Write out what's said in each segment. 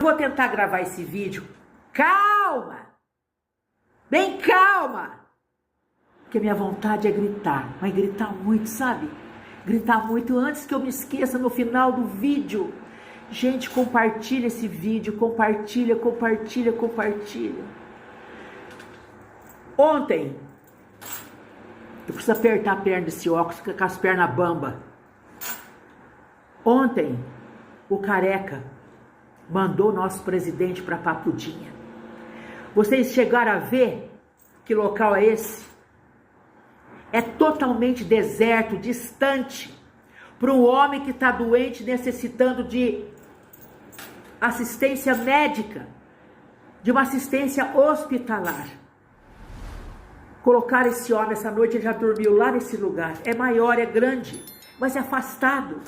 Vou tentar gravar esse vídeo. Calma! Bem calma! Porque minha vontade é gritar, mas gritar muito, sabe? Gritar muito antes que eu me esqueça no final do vídeo. Gente, compartilha esse vídeo, compartilha. Ontem, eu preciso apertar a perna desse óculos, fica com as pernas bamba. Ontem, o Careca mandou nosso presidente para Papudinha. Vocês chegaram a ver que local é esse? É totalmente deserto, distante, para um homem que está doente, necessitando de assistência médica, de uma assistência hospitalar. Colocar esse homem essa noite, ele já dormiu lá nesse lugar. É maior, é grande, mas é afastado.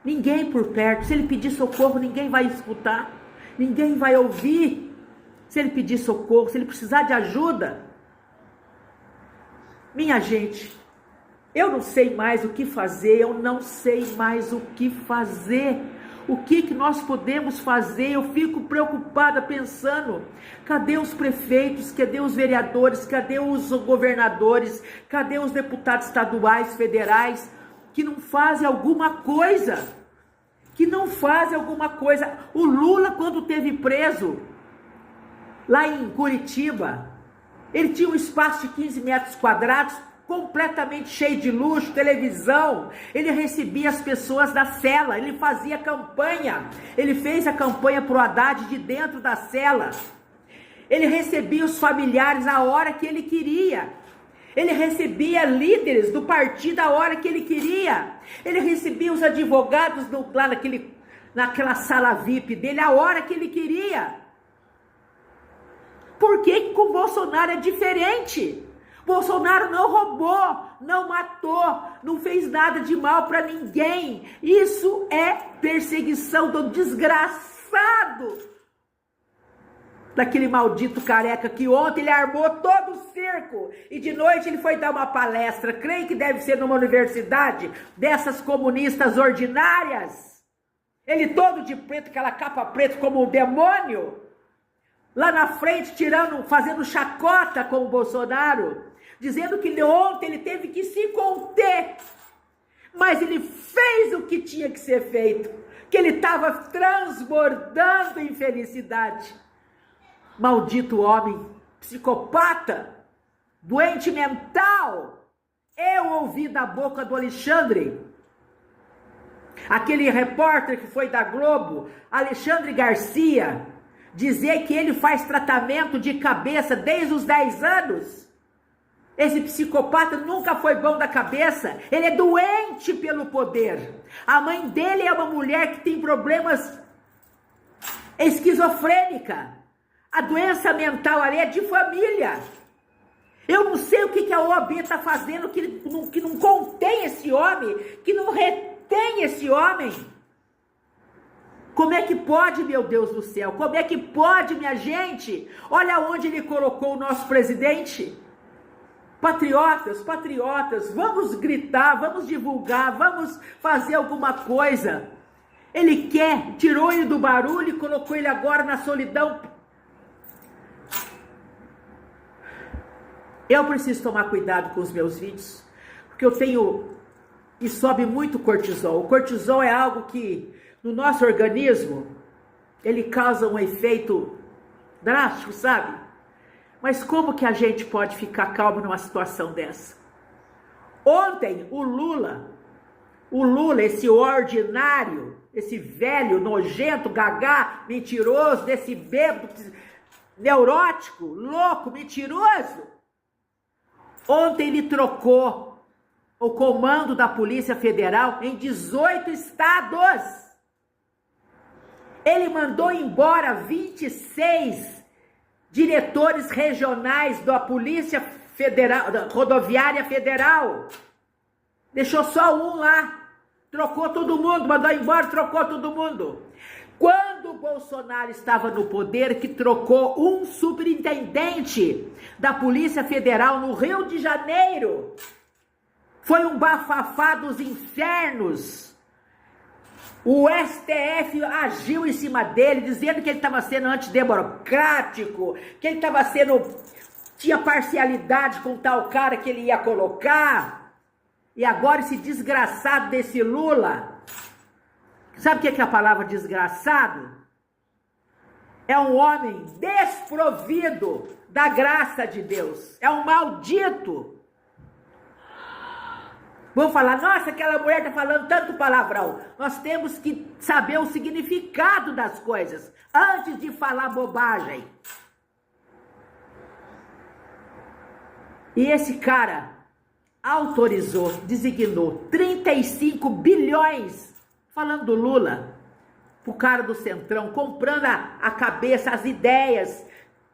Ninguém por perto. Se ele pedir socorro, ninguém vai escutar. Ninguém vai ouvir. Se ele pedir socorro, se ele precisar de ajuda. Minha gente, eu não sei mais o que fazer. O que nós podemos fazer? Eu fico preocupada pensando, cadê os prefeitos, cadê os vereadores, cadê os governadores, cadê os deputados estaduais, federais, que não fazem alguma coisa? O Lula, quando teve preso, lá em Curitiba, ele tinha um espaço de 15 metros quadrados, completamente cheio de luxo, televisão. Ele recebia as pessoas da cela, ele fazia campanha. Ele fez a campanha pro Haddad de dentro da cela. Ele recebia os familiares a hora que ele queria. Ele recebia líderes do partido a hora que ele queria. Ele recebia os advogados lá naquela sala VIP dele a hora que ele queria. Por que com o Bolsonaro é diferente? Bolsonaro não roubou, não matou, não fez nada de mal para ninguém. Isso é perseguição do desgraçado daquele maldito Careca que ontem ele armou todo o circo e de noite ele foi dar uma palestra. Creio que deve ser numa universidade dessas comunistas ordinárias. Ele todo de preto, aquela capa preta como um demônio. Lá na frente, fazendo chacota com o Bolsonaro, dizendo que ontem ele teve que se conter, mas ele fez o que tinha que ser feito, que ele estava transbordando em felicidade. Maldito homem, psicopata, doente mental. Eu ouvi da boca do Alexandre, aquele repórter que foi da Globo, Alexandre Garcia, dizer que ele faz tratamento de cabeça desde os 10 anos. Esse psicopata nunca foi bom da cabeça. Ele é doente pelo poder. A mãe dele é uma mulher que tem problemas esquizofrênica. A doença mental ali é de família. Eu não sei o que a OAB está fazendo que não contém esse homem, que não retém esse homem. Como é que pode, meu Deus do céu? Como é que pode, minha gente? Olha onde ele colocou o nosso presidente. Patriotas, vamos gritar, vamos divulgar, vamos fazer alguma coisa. Ele tirou ele do barulho e colocou ele agora na solidão. Eu preciso tomar cuidado com os meus vídeos, porque e sobe muito cortisol. O cortisol é algo que no nosso organismo, ele causa um efeito drástico, sabe? Mas como que a gente pode ficar calmo numa situação dessa? Ontem, o Lula, esse ordinário, esse velho, nojento, gagá, mentiroso, desse bêbado, neurótico, louco, mentiroso, ontem ele trocou o comando da Polícia Federal em 18 estados. Ele mandou embora 26 diretores regionais da Polícia Federal, da Rodoviária Federal. Deixou só um lá. Trocou todo mundo, mandou embora, trocou todo mundo. Quando o Bolsonaro estava no poder, que trocou um superintendente da Polícia Federal no Rio de Janeiro. Foi um bafafá dos infernos. O STF agiu em cima dele, dizendo que ele estava sendo antidemocrático, que ele estava tinha parcialidade com tal cara que ele ia colocar. E agora esse desgraçado desse Lula, sabe o que é a palavra desgraçado? É um homem desprovido da graça de Deus, é um maldito. Vão falar, nossa, aquela mulher está falando tanto palavrão. Nós temos que saber o significado das coisas antes de falar bobagem. E esse cara autorizou, designou 35 bilhões, falando do Lula, pro cara do Centrão, comprando a cabeça, as ideias,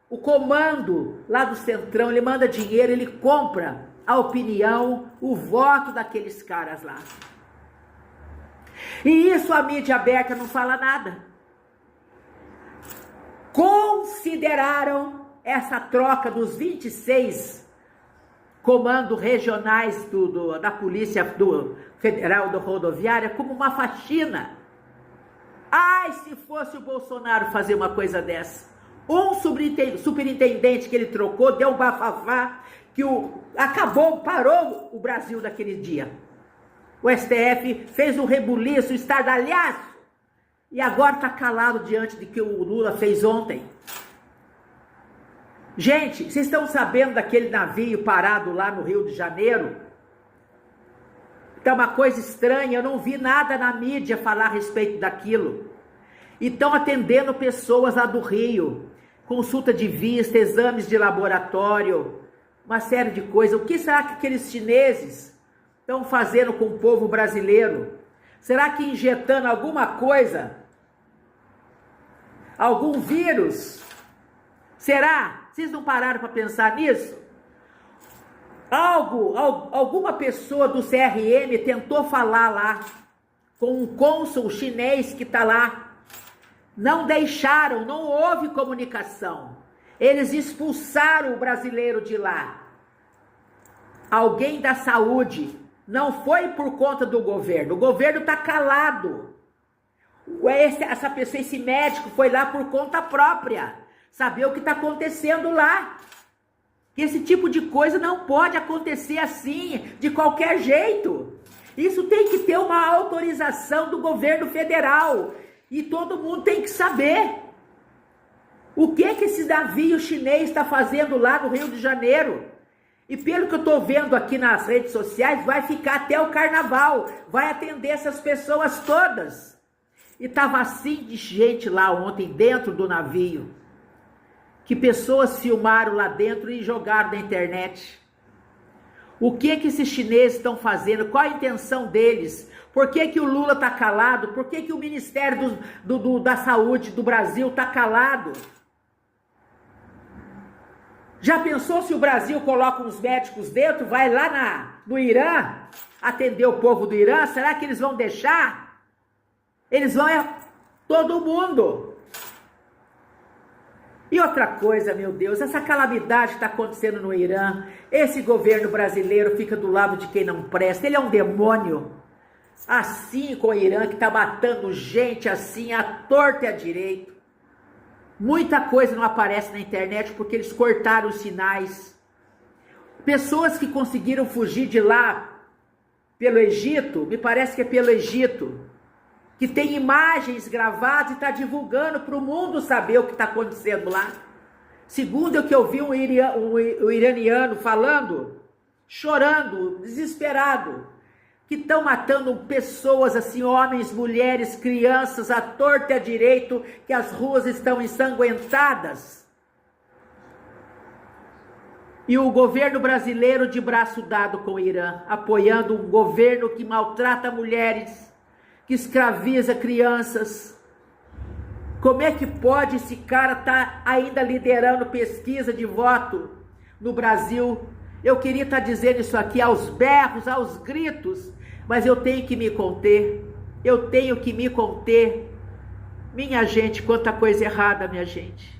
o comando lá do Centrão. Ele manda dinheiro, ele compra a opinião, o voto daqueles caras lá. E isso a mídia aberta não fala nada. Consideraram essa troca dos 26 comandos regionais da Polícia Federal da Rodoviária como uma faxina. Ai, se fosse o Bolsonaro fazer uma coisa dessa. Um superintendente que ele trocou, deu um bafafá, que parou o Brasil daquele dia. O STF fez um rebuliço, um estardalhaço, e agora está calado diante de que o Lula fez ontem. Gente, vocês estão sabendo daquele navio parado lá no Rio de Janeiro? Então, uma coisa estranha, eu não vi nada na mídia falar a respeito daquilo. E estão atendendo pessoas lá do Rio, consulta de vista, exames de laboratório, uma série de coisas. O que será que aqueles chineses estão fazendo com o povo brasileiro? Será que injetando alguma coisa? Algum vírus? Será? Vocês não pararam para pensar nisso? Alguma pessoa do CRM tentou falar lá com um cônsul chinês que está lá. Não deixaram, não houve comunicação. Eles expulsaram o brasileiro de lá. Alguém da saúde, não foi por conta do governo. O governo está calado. Essa pessoa, esse médico foi lá por conta própria. Saber o que está acontecendo lá. Que esse tipo de coisa não pode acontecer assim, de qualquer jeito. Isso tem que ter uma autorização do governo federal. E todo mundo tem que saber. O que esse navio chinês está fazendo lá no Rio de Janeiro? E pelo que eu estou vendo aqui nas redes sociais, vai ficar até o carnaval. Vai atender essas pessoas todas. E estava assim de gente lá ontem dentro do navio. Que pessoas filmaram lá dentro e jogaram na internet. O que esses chineses estão fazendo? Qual a intenção deles? Por que o Lula está calado? Por que o Ministério da Saúde do Brasil está calado? Já pensou se o Brasil coloca uns médicos dentro, vai lá no Irã, atender o povo do Irã? Será que eles vão deixar? Eles vão, todo mundo. E outra coisa, meu Deus, essa calamidade que está acontecendo no Irã, esse governo brasileiro fica do lado de quem não presta, ele é um demônio. Assim com o Irã, que está matando gente assim, à torta e à direita. Muita coisa não aparece na internet porque eles cortaram os sinais. Pessoas que conseguiram fugir de lá pelo Egito, me parece que é pelo Egito, que tem imagens gravadas e está divulgando para o mundo saber o que está acontecendo lá. Segundo o que eu vi um iraniano falando, chorando, desesperado, que estão matando pessoas assim, homens, mulheres, crianças, à torta e à direito, que as ruas estão ensanguentadas. E o governo brasileiro de braço dado com o Irã, apoiando um governo que maltrata mulheres, que escraviza crianças. Como é que pode esse cara estar ainda liderando pesquisa de voto no Brasil? Eu queria estar dizendo isso aqui aos berros, aos gritos, mas eu tenho que me conter, eu tenho que me conter. Minha gente, quanta coisa errada, minha gente.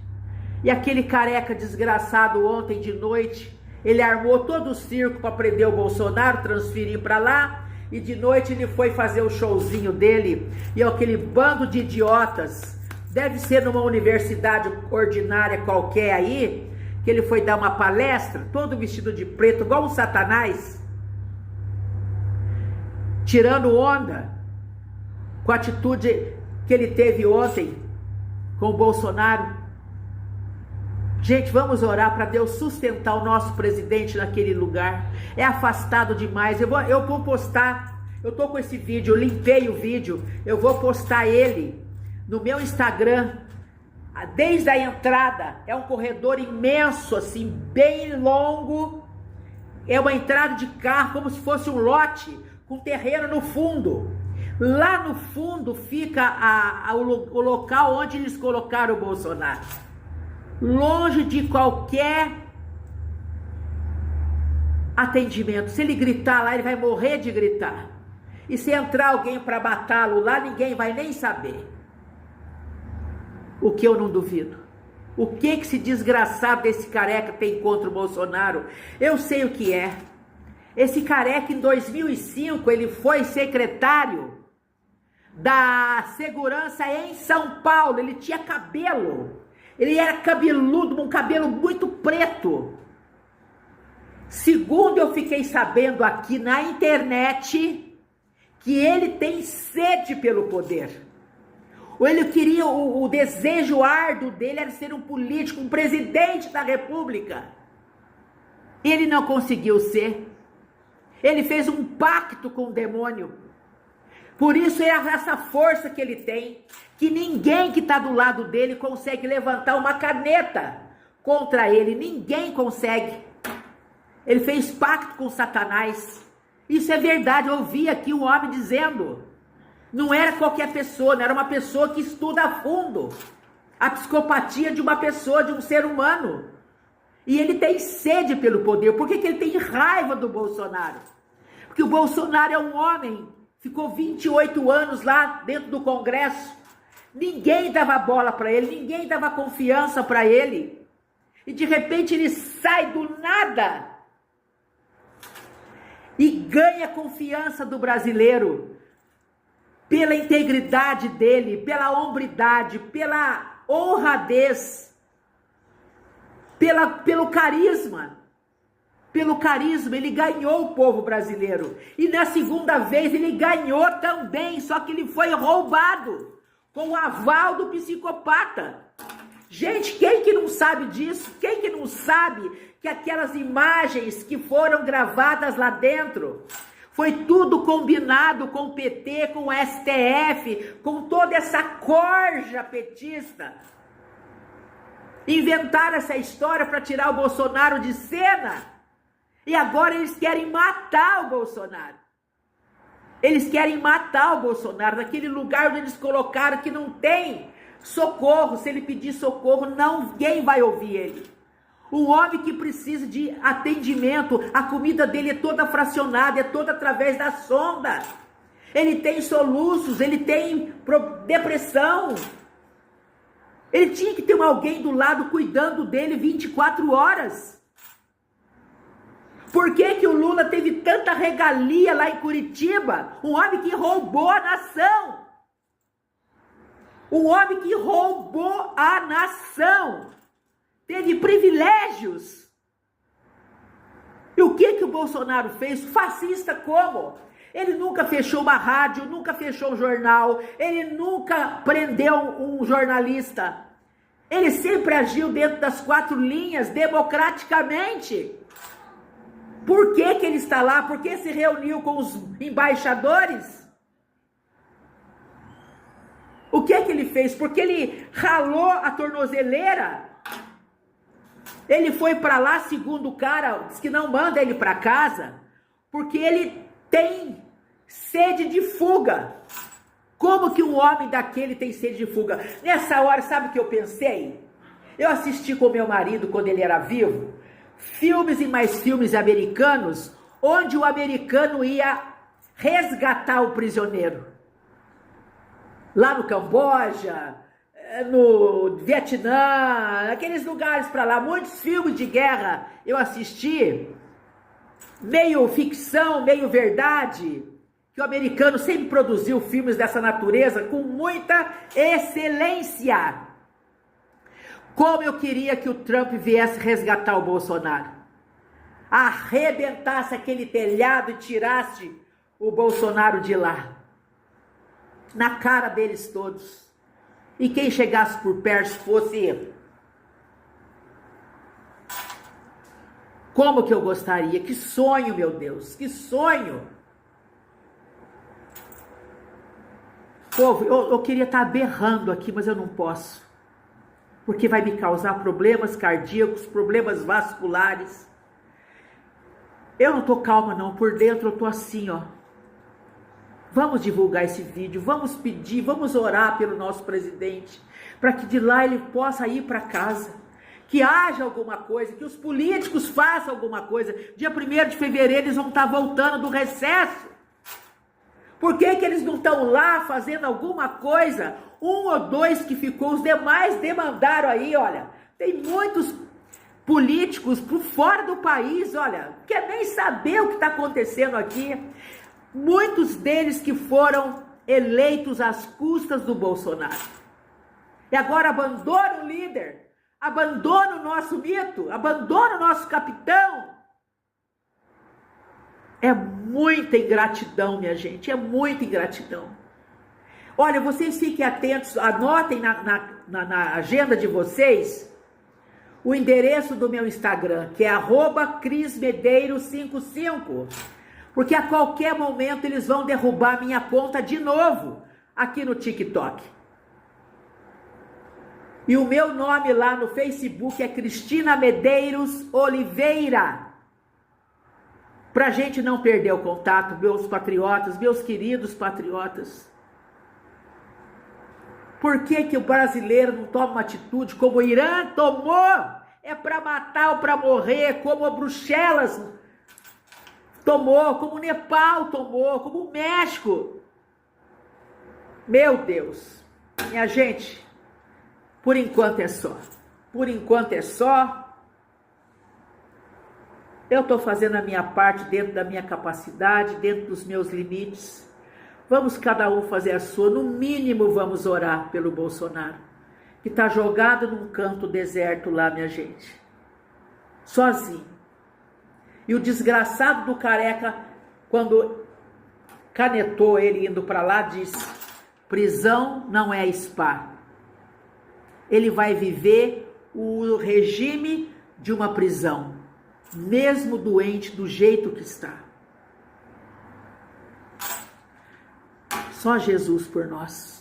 E aquele careca desgraçado ontem de noite, ele armou todo o circo para prender o Bolsonaro, transferir para lá, e de noite ele foi fazer o showzinho dele, e aquele bando de idiotas, deve ser numa universidade ordinária qualquer aí, que ele foi dar uma palestra, todo vestido de preto, igual um satanás, tirando onda com a atitude que ele teve ontem com o Bolsonaro. Gente, vamos orar para Deus sustentar o nosso presidente naquele lugar. É afastado demais. Eu vou postar, eu tô com esse vídeo, eu limpei o vídeo, eu vou postar ele no meu Instagram. Desde a entrada, é um corredor imenso, assim, bem longo. É uma entrada de carro, como se fosse um lote, com terreno no fundo. Lá no fundo fica o local onde eles colocaram o Bolsonaro. Longe de qualquer atendimento. Se ele gritar lá, ele vai morrer de gritar. E se entrar alguém para matá-lo lá, ninguém vai nem saber. O que eu não duvido. O que esse desgraçado desse careca tem contra o Bolsonaro? Eu sei o que é. Esse careca, em 2005, ele foi secretário da segurança em São Paulo. Ele tinha cabelo. Ele era cabeludo, um cabelo muito preto. Segundo eu fiquei sabendo aqui na internet, que ele tem sede pelo poder. Ou ele queria, o desejo árduo dele era ser um político, um presidente da república. Ele não conseguiu ser. Ele fez um pacto com o demônio. Por isso é essa força que ele tem, que ninguém que está do lado dele consegue levantar uma caneta contra ele. Ninguém consegue. Ele fez pacto com Satanás. Isso é verdade. Eu ouvi aqui um homem dizendo. Não era qualquer pessoa, não era uma pessoa que estuda a fundo a psicopatia de uma pessoa, de um ser humano. E ele tem sede pelo poder. Por que ele tem raiva do Bolsonaro? Porque o Bolsonaro é um homem, ficou 28 anos lá dentro do Congresso. Ninguém dava bola para ele, ninguém dava confiança para ele. E de repente ele sai do nada e ganha a confiança do brasileiro. Pela integridade dele, pela hombridade, pela honradez, pelo carisma. Pelo carisma, ele ganhou o povo brasileiro. E na segunda vez ele ganhou também, só que ele foi roubado, com o aval do psicopata. Gente, quem que não sabe disso? Quem que não sabe que aquelas imagens que foram gravadas lá dentro... Foi tudo combinado com o PT, com o STF, com toda essa corja petista. Inventaram essa história para tirar o Bolsonaro de cena. E agora eles querem matar o Bolsonaro. Eles querem matar o Bolsonaro naquele lugar onde eles colocaram que não tem socorro. Se ele pedir socorro, ninguém vai ouvir ele. Um homem que precisa de atendimento, a comida dele é toda fracionada, é toda através da sonda. Ele tem soluços, ele tem depressão. Ele tinha que ter alguém do lado cuidando dele 24 horas. Por que o Lula teve tanta regalia lá em Curitiba? Um homem que roubou a nação. Um homem que roubou a nação. Teve privilégios. E o que o Bolsonaro fez? Fascista como? Ele nunca fechou uma rádio, nunca fechou um jornal, ele nunca prendeu um jornalista. Ele sempre agiu dentro das 4 linhas, democraticamente. Por que ele está lá? Por que se reuniu com os embaixadores? O que ele fez? Porque ele ralou a tornozeleira. Ele foi para lá, segundo o cara, diz que não manda ele para casa, porque ele tem sede de fuga. Como que um homem daquele tem sede de fuga? Nessa hora, sabe o que eu pensei? Eu assisti com meu marido, quando ele era vivo, filmes e mais filmes americanos, onde o americano ia resgatar o prisioneiro. Lá no Camboja, no Vietnã, aqueles lugares para lá, muitos filmes de guerra eu assisti, meio ficção, meio verdade, que o americano sempre produziu filmes dessa natureza com muita excelência. Como eu queria que o Trump viesse resgatar o Bolsonaro, arrebentasse aquele telhado e tirasse o Bolsonaro de lá, na cara deles todos, e quem chegasse por perto fosse ele. Como que eu gostaria, que sonho, meu Deus, que sonho. Povo, eu queria estar berrando aqui, mas eu não posso, porque vai me causar problemas cardíacos, problemas vasculares. Eu não tô calma não, por dentro eu tô assim, ó. Vamos divulgar esse vídeo, vamos pedir, vamos orar pelo nosso presidente, para que de lá ele possa ir para casa, que haja alguma coisa, que os políticos façam alguma coisa. Dia 1º de fevereiro eles vão estar voltando do recesso. Por que eles não estão lá fazendo alguma coisa? 1 ou 2 que ficou, os demais demandaram aí, olha. Tem muitos políticos por fora do país, olha, quer nem saber o que está acontecendo aqui. Muitos deles que foram eleitos às custas do Bolsonaro. E agora abandona o líder, abandona o nosso mito, abandona o nosso capitão. É muita ingratidão, minha gente, é muita ingratidão. Olha, vocês fiquem atentos, anotem na agenda de vocês o endereço do meu Instagram, que é @crismedeiros55, porque a qualquer momento eles vão derrubar minha conta de novo aqui no TikTok. E o meu nome lá no Facebook é Cristina Medeiros Oliveira. Pra gente não perder o contato, meus patriotas, meus queridos patriotas. Por que o brasileiro não toma uma atitude como o Irã tomou? É para matar ou para morrer, como a Bruxelas tomou, como o Nepal tomou, como o México. Meu Deus, minha gente, por enquanto é só. Por enquanto é só. Eu estou fazendo a minha parte dentro da minha capacidade, dentro dos meus limites. Vamos cada um fazer a sua. No mínimo vamos orar pelo Bolsonaro, que está jogado num canto deserto lá, minha gente. Sozinho. E o desgraçado do Careca, quando canetou ele indo para lá, disse: prisão não é spa. Ele vai viver o regime de uma prisão, mesmo doente do jeito que está. Só Jesus por nós.